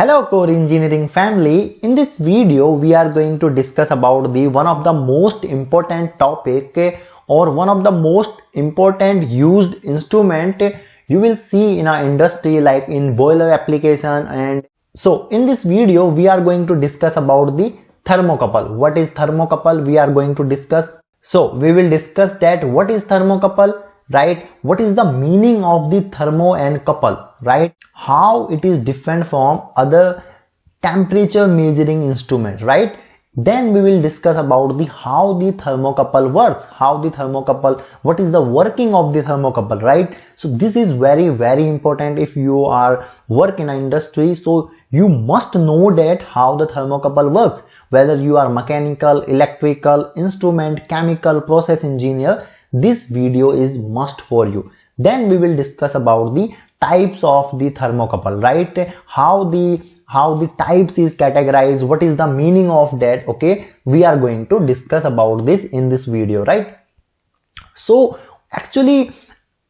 Hello core engineering family. In this video we are going to discuss about the one of the most important topic or one of the most important used instrument you will see in our industry, like in boiler application. And so in this video we are going to discuss about the thermocouple. What is thermocouple? We are going to discuss. So we will discuss that what is thermocouple, right? What is the meaning of the thermo and couple, right? How it is different from other temperature measuring instrument, right? Then we will discuss about the how the thermocouple works, what is the working of the thermocouple, right? So this is very important. If you are work in an industry, so you must know that how the thermocouple works, whether you are mechanical, electrical, instrument, chemical, process engineer. This video is must for you. Then we will discuss about the types of the thermocouple, right? How the types is categorized, what is the meaning of that. Okay, we are going to discuss about this in this video, right? So actually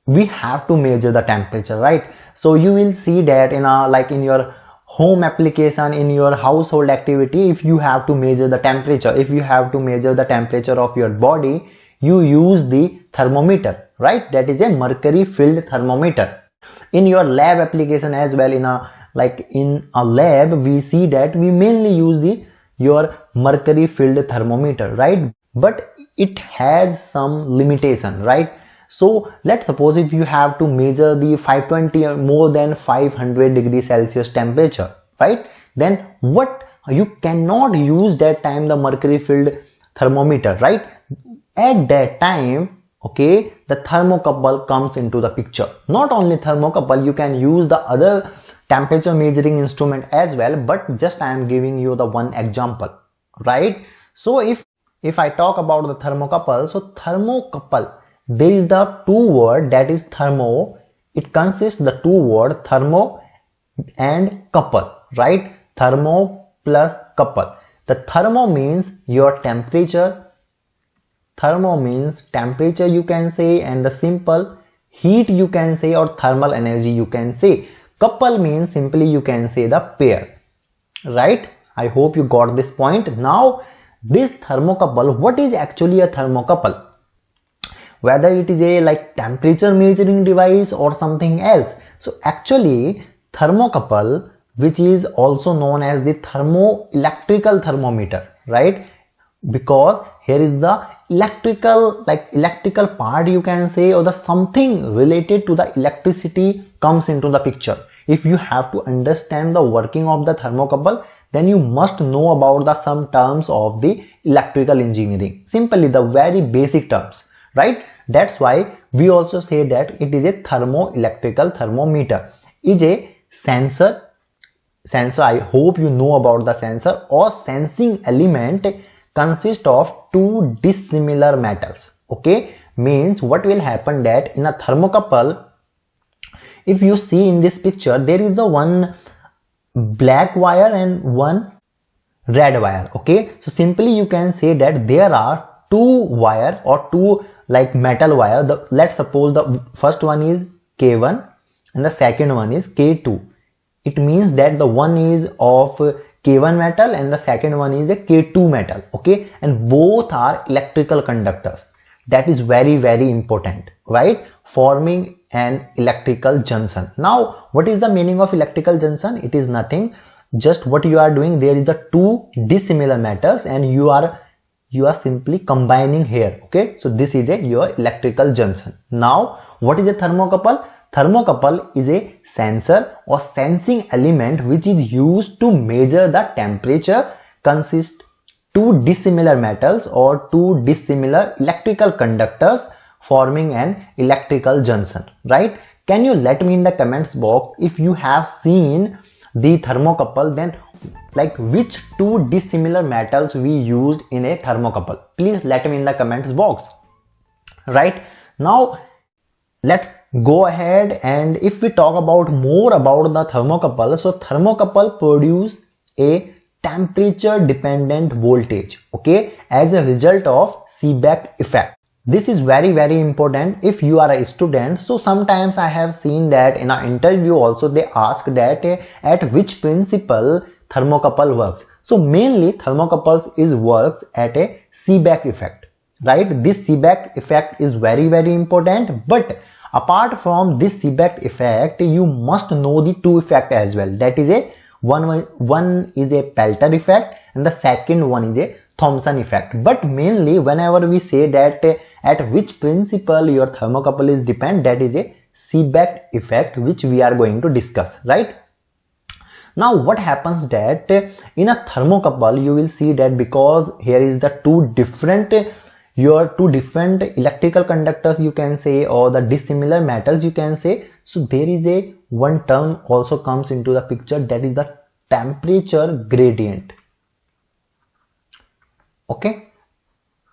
we have to measure the temperature, right? So you will see that in a like in your home application, in your household activity, if you have to measure the temperature, if you have to measure the temperature of your body, you use the thermometer, right? That is a mercury filled thermometer. In your lab application as well, in a lab we see that we mainly use your mercury filled thermometer, right? But it has some limitation, right? So let's suppose if you have to measure the 520 or more than 500 degrees Celsius temperature, right? Then what, you cannot use that time the mercury filled thermometer, right? At that time, okay, the thermocouple comes into the picture. Not only thermocouple, you can use the other temperature measuring instrument as well, but just I am giving you the one example, right? So if I talk about the thermocouple, so thermocouple, there is the two word, that is thermo. It consists the two word thermo and couple, right? Thermo plus couple. The thermo means your temperature. Thermo means temperature you can say, and the simple heat you can say, or thermal energy you can say. Couple means simply you can say the pair, right? I hope you got this point. Now this thermocouple, what is actually a thermocouple? Whether it is a like temperature measuring device or something else. So actually thermocouple, which is also known as the thermoelectrical thermometer, right? Because here is the electrical part you can say, or the something related to the electricity comes into the picture. If you have to understand the working of the thermocouple, then you must know about the some terms of the electrical engineering, simply the very basic terms, right? That's why we also say that it is a thermoelectrical thermometer. Is a sensor. I hope you know about the sensor or sensing element consist of two dissimilar metals. Okay, means what will happen that in a thermocouple, if you see in this picture, there is the one black wire and one red wire. Okay, so simply you can say that there are two wire or two like metal wire. Let's suppose the first one is K1 and the second one is K2. It means that the one is of K1 metal and the second one is a K2 metal. Okay, and both are electrical conductors. That is very important, right? Forming an electrical junction. Now what is the meaning of electrical junction? It is nothing, just what you are doing, there is the two dissimilar metals and you are simply combining here. Okay, so this is your electrical junction. Now what is a thermocouple? Thermocouple is a sensor or sensing element which is used to measure the temperature, consists two dissimilar metals or two dissimilar electrical conductors forming an electrical junction, right? Can you let me in the comments box if you have seen the thermocouple, then like which two dissimilar metals we used in a thermocouple? Please let me in the comments box, right? Now let's go ahead, and if we talk about more about the thermocouple, so thermocouple produce a temperature dependent voltage, okay, as a result of Seebeck effect. This is very important if you are a student. So sometimes I have seen that in an interview also they ask that at which principle thermocouple works. So mainly thermocouples is works at a Seebeck effect, right? This Seebeck effect is very important, but apart from this Seebeck effect, you must know the two effect as well. That is a one is a Pelter effect and the second one is a Thomson effect. But mainly whenever we say that at which principle your thermocouple is depend, that is a Seebeck effect, which we are going to discuss, right? Now what happens that in a thermocouple you will see that because here is the two different electrical conductors you can say, or the dissimilar metals you can say. So there is a one term also comes into the picture, that is the temperature gradient. Okay,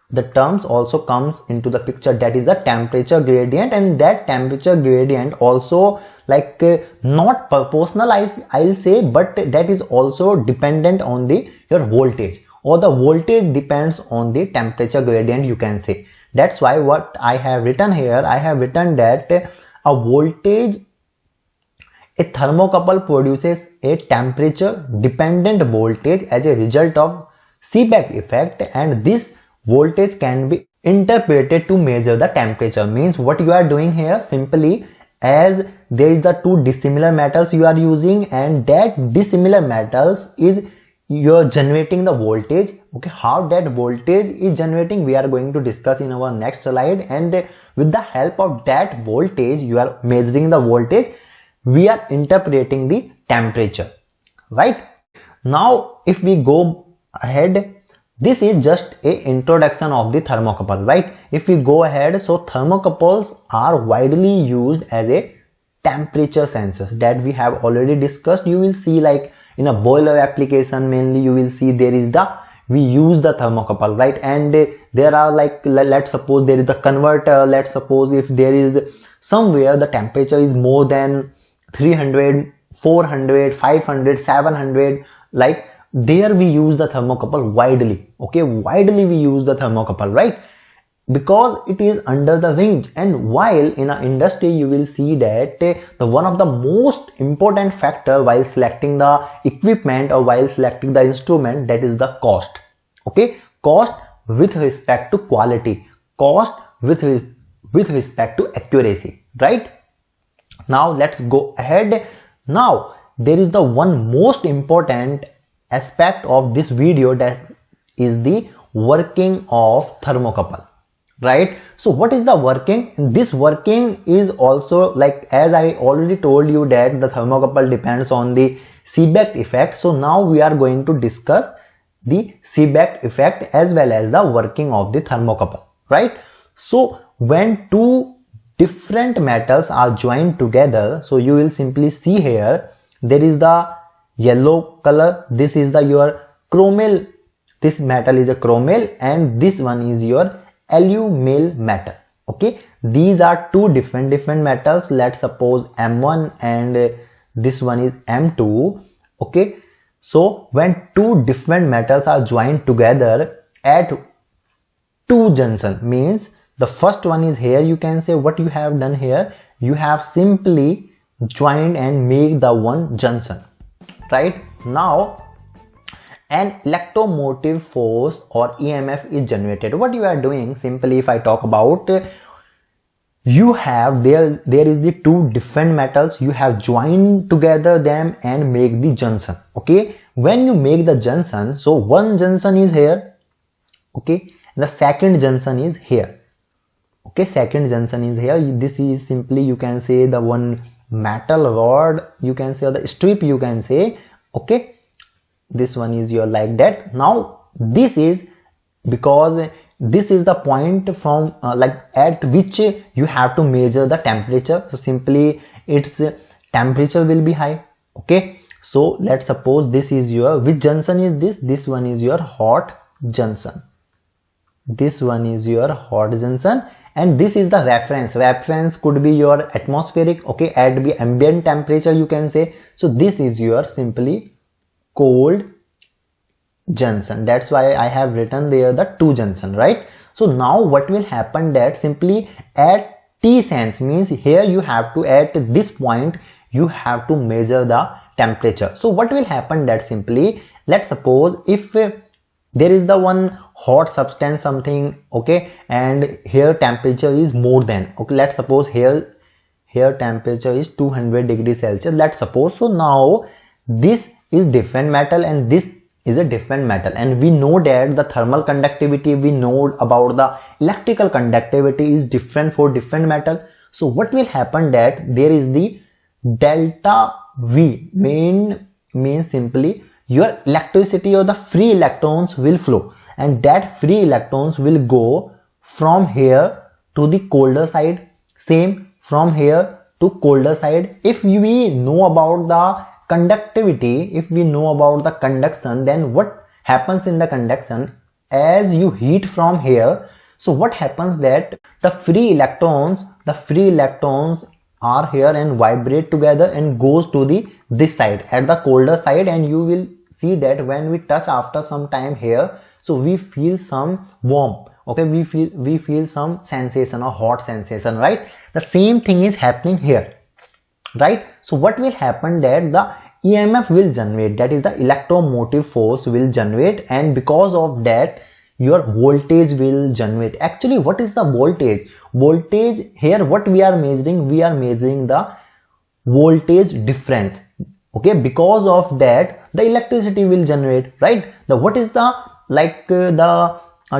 the terms also comes into the picture, that is the temperature gradient, and that temperature gradient also like not proportional I'll say, but that is also dependent on the your voltage, or the voltage depends on the temperature gradient you can say. That's why what I have written here, I have written that a voltage, a thermocouple produces a temperature dependent voltage as a result of Seebeck effect, and this voltage can be interpreted to measure the temperature. Means what you are doing here, simply as there is the two dissimilar metals you are using, and that dissimilar metals is you're generating the voltage. Okay, how that voltage is generating we are going to discuss in our next slide, and with the help of that voltage you are measuring the voltage, we are interpreting the temperature, right? Now if we go ahead, this is just a introduction of the thermocouple, right? If we go ahead, so thermocouples are widely used as a temperature sensors that we have already discussed. You will see like in a boiler application mainly you will see there is we use the thermocouple, right? And there are like, let's suppose there is the converter. Let's suppose if there is somewhere the temperature is more than 300, 400, 500, 700, like there we use the thermocouple widely. Okay, widely we use the thermocouple, right? Because it is under the range. And while in an industry you will see that the one of the most important factor while selecting the equipment or while selecting the instrument, that is the cost. Okay, cost with respect to quality, cost with respect to accuracy, right? Now let's go ahead. Now there is the one most important aspect of this video, that is the working of thermocouple, right? So what is the working? This working is also like, as I already told you that the thermocouple depends on the Seebeck effect. So now we are going to discuss the Seebeck effect as well as the working of the thermocouple, right? So when two different metals are joined together, so you will simply see here there is the yellow color, this is the your chromyl, this metal is a chromyl, and this one is your alumyl metal. Okay, these are two different metals. Let's suppose M1 and this one is M2. Okay, so when two different metals are joined together at two junction, means the first one is here, you can say what you have done here, you have simply joined and make the one junction, right? Now an electromotive force or EMF is generated. What you are doing, simply if I talk about, you have there is the two different metals, you have joined together them and make the junction. Okay, when you make the junction, so one junction is here, okay, and the second junction is here. Okay, second junction is here. This is simply, you can say, the one metal rod, you can say, or the strip you can say. Okay, this one is your like that. Now this is because this is the point from like at which you have to measure the temperature. So simply its temperature will be high. Okay, so let's suppose this is your, which junction is this one is your hot junction, this one is your hot junction, and this is the reference could be your atmospheric, okay, at the ambient temperature you can say. So this is your simply cold junction. That's why I have written there the two junction, right? So now what will happen that simply at T sense, means here you have to, at this point you have to measure the temperature. So what will happen that simply, let's suppose if there is the one hot substance something, okay, and here temperature is more than, okay, let's suppose here temperature is 200 degrees Celsius, let's suppose. So now this is different metal and this is a different metal, and we know that the thermal conductivity, we know about the electrical conductivity is different for different metal. So what will happen that there is the delta V, means simply your electricity or the free electrons will flow, and that free electrons will go from here to the colder side, same from here to colder side. If we know about the conductivity, if we know about the conduction, then what happens in the conduction, as you heat from here, so what happens that the free electrons are here and vibrate together and goes to the this side at the colder side, and you will see that when we touch after some time here, so we feel some warmth, okay, we feel some sensation or hot sensation, right? The same thing is happening here, right? So what will happen that the EMF will generate, that is the electromotive force will generate, and because of that your voltage will generate. Actually, what is the voltage? Voltage here, what we are measuring the voltage difference, okay, because of that the electricity will generate, right? The what is the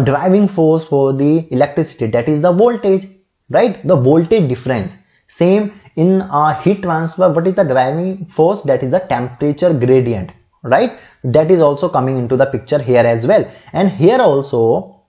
driving force for the electricity, that is the voltage, right? The voltage difference. Same in heat transfer, what is the driving force? That is the temperature gradient, right? That is also coming into the picture here as well. And here also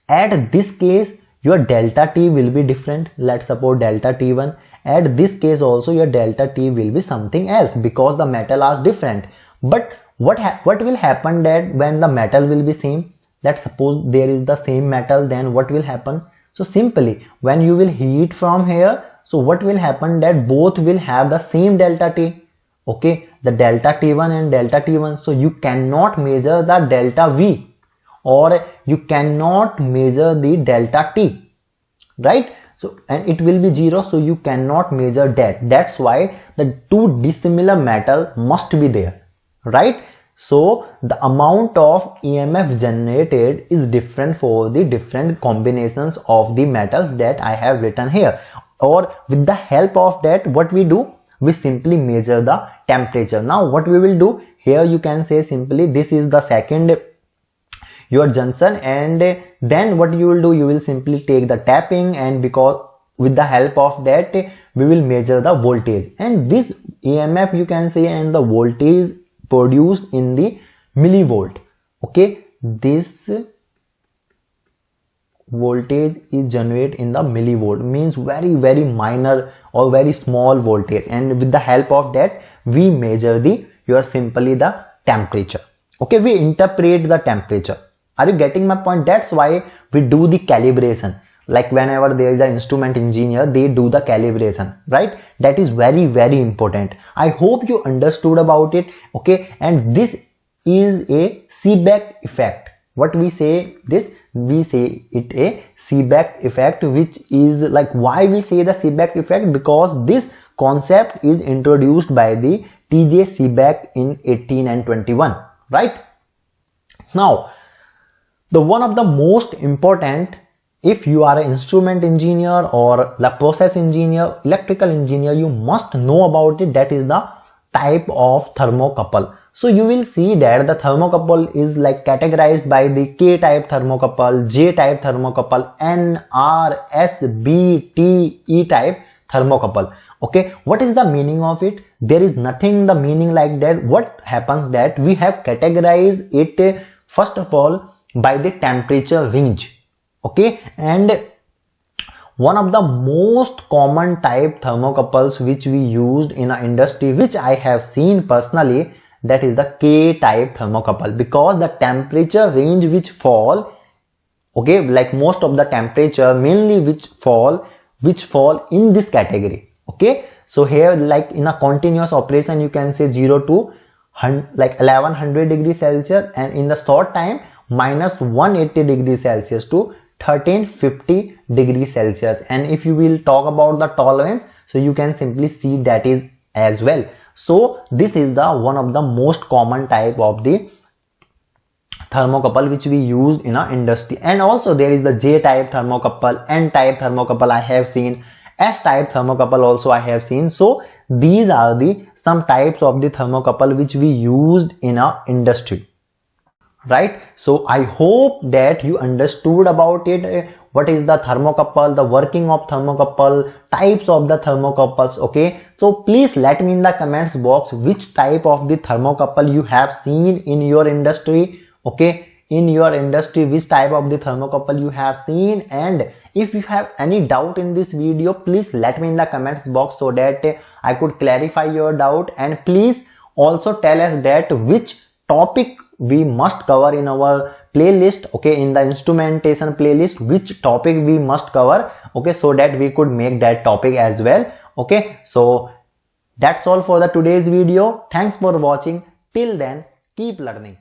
at this case your delta T will be different. Let's suppose delta T1. At this case also your delta T will be something else because the metal are different. But what will happen that when the metal will be same? Let's suppose there is the same metal, then what will happen? So simply when you will heat from here, so what will happen that both will have the same delta T, okay, the delta T1 and delta T1. So you cannot measure the delta V or you cannot measure the delta T, right? So and it will be 0, so you cannot measure that. That's why the two dissimilar metal must be there, right? So the amount of EMF generated is different for the different combinations of the metals that I have written here. Or with the help of that, what we do, we simply measure the temperature. Now what we will do here, you can say simply this is the second your junction, and then what you will do, you will simply take the tapping, and because with the help of that we will measure the voltage, and this EMF you can say and the voltage produced in the millivolt, okay, this voltage is generated in the millivolt, means very minor or very small voltage, and with the help of that we measure the simply the temperature, okay, we interpret the temperature. Are you getting my point? That's why we do the calibration. Like whenever there is an instrument engineer, they do the calibration, right? That is very important. I hope you understood about it, okay? And this is a Seebeck effect. What we say this? We say it a Seebeck effect, which is like, why we say the Seebeck effect? Because this concept is introduced by the T.J. Seebeck in 1821, right? Now, the one of the most important, if you are an instrument engineer or the process engineer, electrical engineer, you must know about it. That is the type of thermocouple. So you will see that the thermocouple is like categorized by the K type thermocouple, J type thermocouple, N, R, S, B, T, E type thermocouple. Okay, what is the meaning of it? There is nothing the meaning like that. What happens that we have categorized it first of all by the temperature range, okay, and one of the most common type thermocouples which we used in our industry, which I have seen personally, that is the K type thermocouple, because the temperature range which fall, okay, like most of the temperature mainly which fall in this category, okay. So here like in a continuous operation you can say 0 to like 1100 degrees Celsius, and in the short time minus 180 degrees Celsius to 1350 degrees Celsius. And if you will talk about the tolerance, so you can simply see that is as well. So this is the one of the most common type of the thermocouple which we use in our industry. And also there is the J type thermocouple, N type thermocouple I have seen, S type thermocouple also I have seen. So these are the some types of the thermocouple which we used in our industry, right? So I hope that you understood about it, what is the thermocouple, the working of thermocouple, types of the thermocouples. Okay, so please let me in the comments box which type of the thermocouple you have seen in your industry. Okay, in your industry which type of the thermocouple you have seen, and if you have any doubt in this video, please let me in the comments box so that I could clarify your doubt. And please also tell us that which topic we must cover in our playlist. Okay, in the instrumentation playlist, which topic we must cover. Okay, so that we could make that topic as well. Okay, so that's all for the today's video. Thanks for watching. Till then, keep learning.